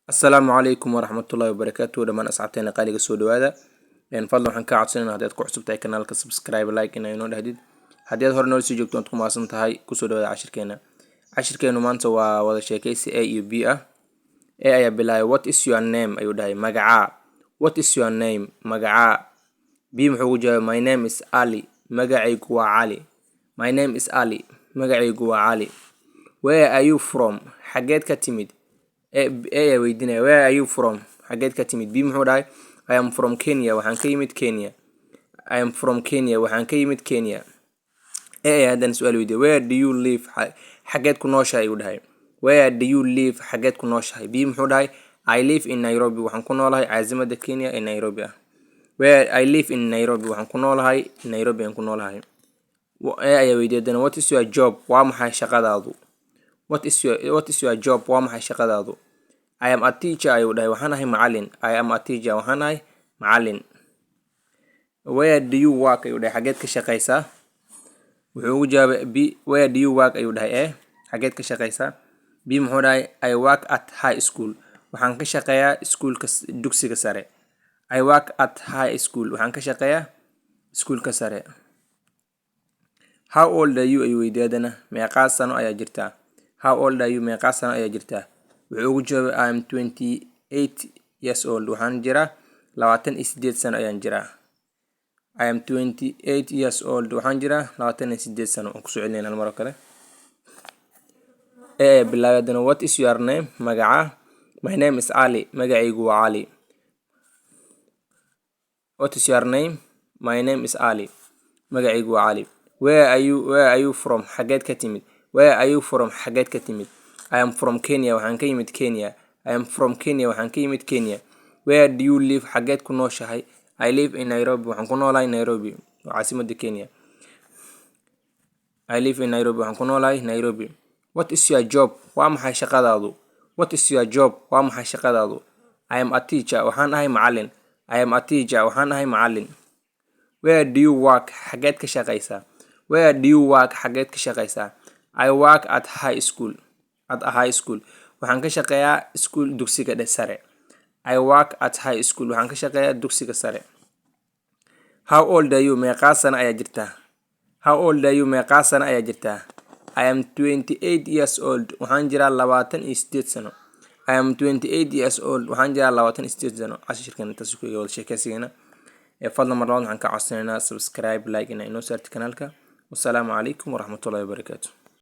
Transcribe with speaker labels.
Speaker 1: السلام عليكم ورحمة الله وبركاته. لما أصحابتنا قالي سو دوادا إن فضل waxaan ka codsanayna hadaad ku cusubtahay kanaalka subscribe like inay noo dhahdid haddii aad hore noo sii joogto ku maasan tahay ku soo dhawaada cashirkeenu maanta waa wada sheekaysi A iyo B ah. A ayaa bilaabay what is your name ayuu dhahay magaca. What is your name magaca. B muxuu ugu jawaabay my name is Ali magacaygu waa Ali. My name is Ali magacaygu waa Ali. Where are you from xageed ka timid. A weydiinaya where are you from xageed ka timid. B muxuu dhahay I am from Kenya waxaan ka yimid Kenya. I am from Kenya waxaan ka yimid Kenya. A haddana su'aal weydiiyay where do you live xageed ku nooshahay ayuu dhahay. Where do you live xageed ku nooshahay. B muxuu dhahay I live in Nairobi waxaan ku noolahay caasimadda Kenya ee Nairobi ah. Where I live in Nairobi waxaan ku noolahay Nairobi aan ku noolahay. Ayaa weydiiyay what is your job waa maxay shaqadaadu. What is your job waa maxay shaqadaadu. I am a teacher ayuu dhahay waxaan ahay macallin. I am a teacher waxaan ahay macallin. Where do you work ayuu dhahay xageed ka shaqaysaa. Wuxuu ugu jawaabay B where do you work ayuu dhahay xageed ka shaqaysaa. B muxuu dhahay I work at high school waxaan ka shaqeeyaa iskuulka dugsiga sare. I work at high school waxaan ka shaqeeyaa iskuulka sare. How old are you ayuu weydiiyay meeqa sano ayaa jirtaa. How old are you meeqa sano ayaa jirtaa. Wuxuu ugu jawaabay I am 28 years old waxaan jiraa 28 sano ayaan jiraa. I am 28 years old waxaan jiraa 28 sano. Aan ku soo celinayna hal mar kale. Bilaabay what is your name magaca. My name is Ali magacaygu waa Ali. What is your name my name is Ali magacaygu waa Ali. Where are you from xageed ka timid. Where are you from xageed ka timid. I am from Kenya waxaan ka yimid Kenya. I am from Kenya waxaan ka yimid Kenya. Where do you live xageed ku nooshahay. I live in Nairobi waxaan ku noolahay Nairobi waa caasimadda Kenya. I live in Nairobi waxaan ku noolahay Nairobi. What is your job waa maxay shaqadaadu. What is your job waa maxay shaqadaadu. I am a teacher waxaan ahay macallin. I am a teacher waxaan ahay macallin. Where do you work xageed ka shaqaysaa. Where do you work xageed ka shaqaysaa. I work at high school waxaan ka shaqeeyaa iskuul dugsiga sare. I work at high school waxaan ka shaqeeyaa dugsiga sare. How old are you meeqa sano ayaa jirtaa. How old are you meeqa sano ayaa jirtaa. I am 28 years old waxaan jiraa 28 sano. I am 28 years old waxaan jiraa 28 sano. cashirkan intaas ku wada sheekaysigeena fadlan mar labaad waxaan ka codsanaynaa subscribe like inay noo saarto kanaalka. Wassalaamu calaykum waraxmatullaahi wabarakaatuh.